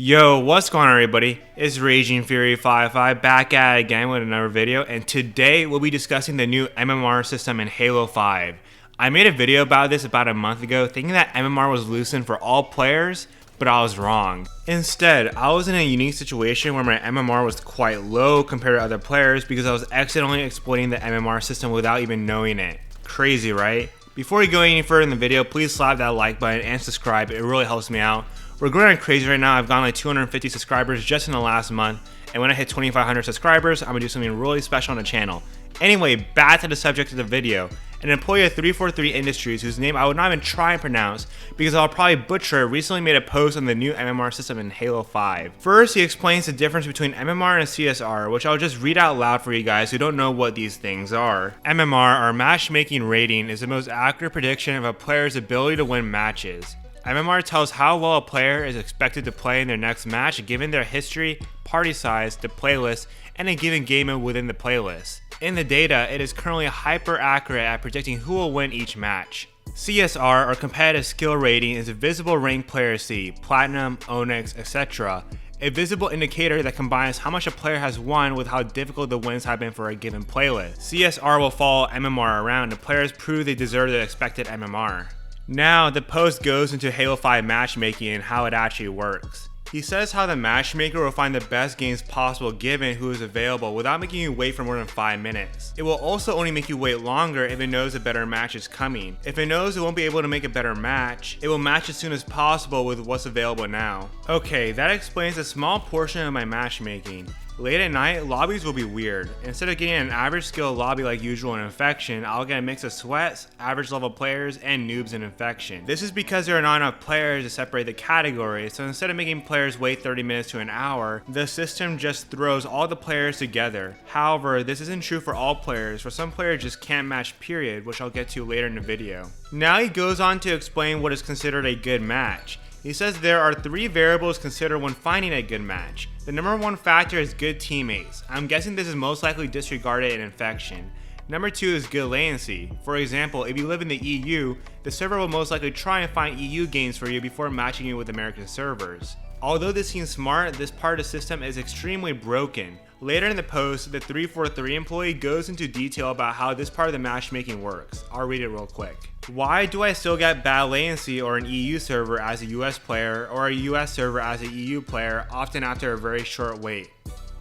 Yo, what's going on everybody? It's Raging Fury 5 back at it again with another video, and today we'll be discussing the new MMR system in Halo 5. I made a video about this about a month ago thinking that MMR was loosened for all players, but I was wrong. Instead, I was in a unique situation where my MMR was quite low compared to other players because I was accidentally exploiting the MMR system without even knowing it. Crazy, right? Before we go any further in the video, please slap that like button and subscribe, it really helps me out. We're going crazy right now. I've gotten like 250 subscribers just in the last month, and when I hit 2,500 subscribers, I'm gonna do something really special on the channel. Anyway, back to the subject of the video. An employee of 343 Industries, whose name I would not even try and pronounce because I'll probably butcher it, recently made a post on the new MMR system in Halo 5. First, he explains the difference between MMR and CSR, which I'll just read out loud for you guys who don't know what these things are. MMR, or Matchmaking Rating, is the most accurate prediction of a player's ability to win matches. MMR tells how well a player is expected to play in their next match given their history, party size, the playlist, and a given game mode within the playlist. In the data, it is currently hyper accurate at predicting who will win each match. CSR, or Competitive Skill Rating, is a visible rank players see, Platinum, Onyx, etc. A visible indicator that combines how much a player has won with how difficult the wins have been for a given playlist. CSR will follow MMR around and players prove they deserve the expected MMR. Now, the post goes into Halo 5 matchmaking and how it actually works. He says how the matchmaker will find the best games possible given who is available without making you wait for more than 5 minutes. It will also only make you wait longer if it knows a better match is coming. If it knows it won't be able to make a better match, it will match as soon as possible with what's available now. Okay, that explains a small portion of my matchmaking. Late at night, lobbies will be weird. Instead of getting an average skill lobby like usual in Infection, I'll get a mix of sweats, average level players, and noobs in Infection. This is because there are not enough players to separate the categories, so instead of making players wait 30 minutes to an hour, the system just throws all the players together. However, this isn't true for all players, for some players just can't match period, which I'll get to later in the video. Now he goes on to explain what is considered a good match. He says there are 3 variables considered when finding a good match. The number 1 factor is good teammates. I'm guessing this is most likely disregarded in Infection. Number 2 is good latency. For example, if you live in the EU, the server will most likely try and find EU games for you before matching you with American servers. Although this seems smart, this part of the system is extremely broken. Later in the post, the 343 employee goes into detail about how this part of the matchmaking works. I'll read it real quick. Why do I still get bad latency or an EU server as a US player or a US server as an EU player, often after a very short wait?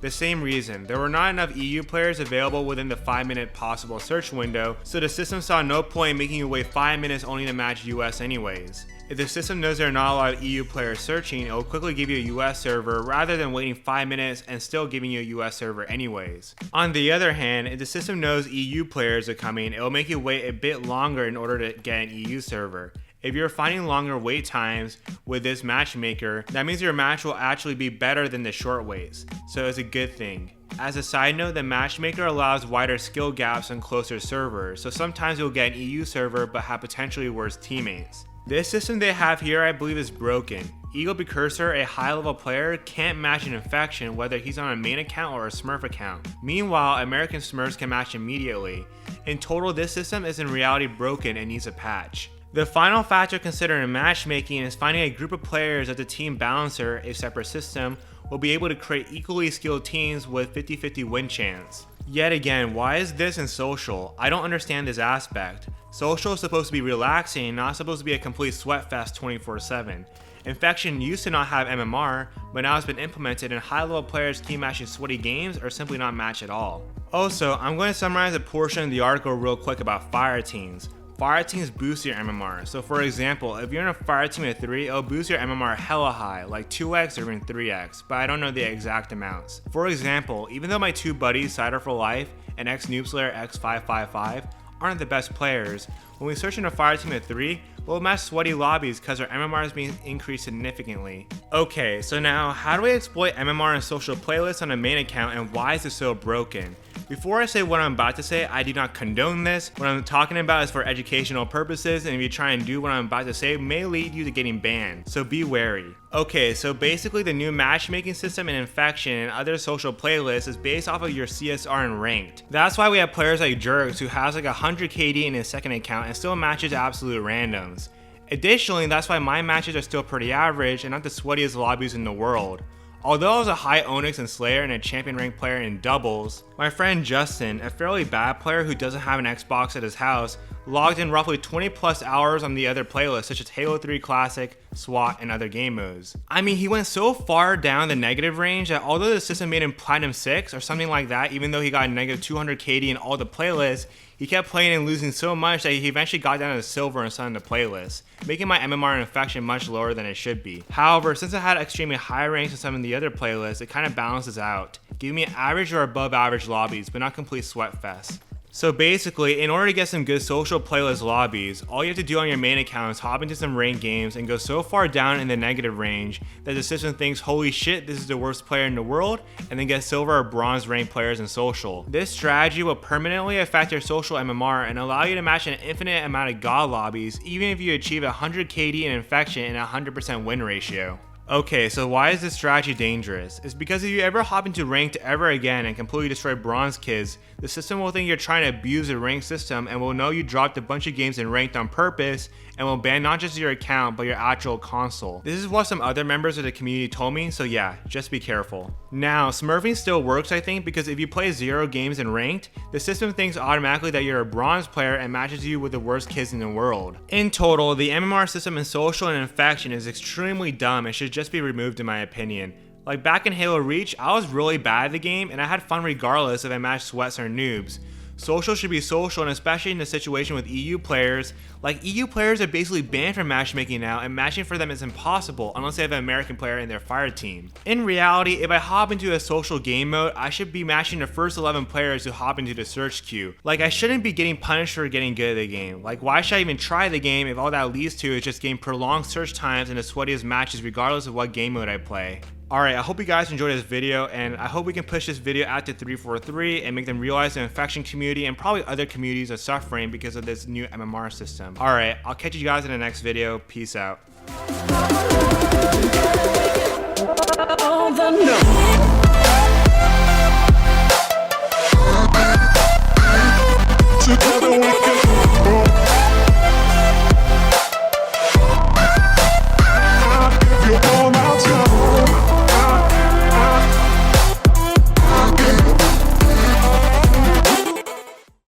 The same reason. There were not enough EU players available within the 5-minute possible search window, so the system saw no point in making you wait 5 minutes only to match US anyways. If the system knows there are not a lot of EU players searching, it will quickly give you a US server rather than waiting 5 minutes and still giving you a US server anyways. On the other hand, if the system knows EU players are coming, it will make you wait a bit longer in order to get an EU server. If you're finding longer wait times with this matchmaker, that means your match will actually be better than the short waits, so it's a good thing. As a side note, the matchmaker allows wider skill gaps on closer servers, so sometimes you'll get an EU server but have potentially worse teammates. This system they have here I believe is broken. Eagle Precursor, a high level player, can't match an Infection whether he's on a main account or a Smurf account. Meanwhile, American Smurfs can match immediately. In total, this system is in reality broken and needs a patch. The final factor considered in matchmaking is finding a group of players that the team balancer, a separate system, will be able to create equally skilled teams with 50-50 win chance. Yet again, why is this in social? I don't understand this aspect. Social is supposed to be relaxing, not supposed to be a complete sweatfest 24/7. Infection used to not have MMR, but now it's been implemented and high-level players team matching sweaty games or simply not match at all. Also, I'm going to summarize a portion of the article real quick about fire teams. Fire teams boost your MMR. So for example, if you're in a fire team of 3, it'll boost your MMR hella high, like 2x or even 3x, but I don't know the exact amounts. For example, even though my 2 buddies, Cider for Life and X-Noobslayer X555, aren't the best players, when we search in a fire team of 3, we'll match sweaty lobbies because our MMR is being increased significantly. Okay, so now how do we exploit MMR in social playlists on a main account and why is it so broken? Before I say what I'm about to say, I do not condone this. What I'm talking about is for educational purposes, and if you try and do what I'm about to say, it may lead you to getting banned, so be wary. Okay, so basically the new matchmaking system in Infection and other social playlists is based off of your CSR and ranked. That's why we have players like Jerks who has like 100 KD in his second account and still matches absolute randoms. Additionally, that's why my matches are still pretty average and not the sweatiest lobbies in the world. Although I was a high Onyx and Slayer and a champion rank player in doubles, my friend Justin, a fairly bad player who doesn't have an Xbox at his house, logged in roughly 20 plus hours on the other playlists such as Halo 3 Classic, SWAT, and other game modes. I mean, he went so far down the negative range that although the system made him Platinum 6 or something like that, even though he got negative 200 KD in all the playlists, he kept playing and losing so much that he eventually got down to silver in some of the playlists, making my MMR and infection much lower than it should be. However, since I had extremely high ranks in some of the other playlists, it kind of balances out, giving me average or above average lobbies, but not complete sweatfest. So basically, in order to get some good social playlist lobbies, all you have to do on your main account is hop into some ranked games and go so far down in the negative range that the system thinks, holy shit, this is the worst player in the world, and then get silver or bronze ranked players in social. This strategy will permanently affect your social MMR and allow you to match an infinite amount of god lobbies even if you achieve 100 KD in infection and a 100% win ratio. Okay, so why is this strategy dangerous? It's because if you ever hop into ranked ever again and completely destroy bronze kids, the system will think you're trying to abuse the ranked system and will know you dropped a bunch of games in ranked on purpose and will ban not just your account but your actual console. This is what some other members of the community told me, so yeah, just be careful. Now, smurfing still works I think because if you play 0 games in ranked, the system thinks automatically that you're a bronze player and matches you with the worst kids in the world. In total, the MMR system in social and infection is extremely dumb and should just be removed in my opinion. Like back in Halo Reach, I was really bad at the game and I had fun regardless if I matched sweats or noobs. Social should be social, and especially in the situation with EU players, like EU players are basically banned from matchmaking now and matching for them is impossible unless they have an American player in their fire team. In reality, if I hop into a social game mode, I should be matching the first 11 players who hop into the search queue. Like I shouldn't be getting punished for getting good at the game. Like why should I even try the game if all that leads to is just getting prolonged search times and the sweatiest matches regardless of what game mode I play. Alright, I hope you guys enjoyed this video, and I hope we can push this video out to 343 and make them realize the infection community and probably other communities are suffering because of this new MMR system. Alright, I'll catch you guys in the next video. Peace out.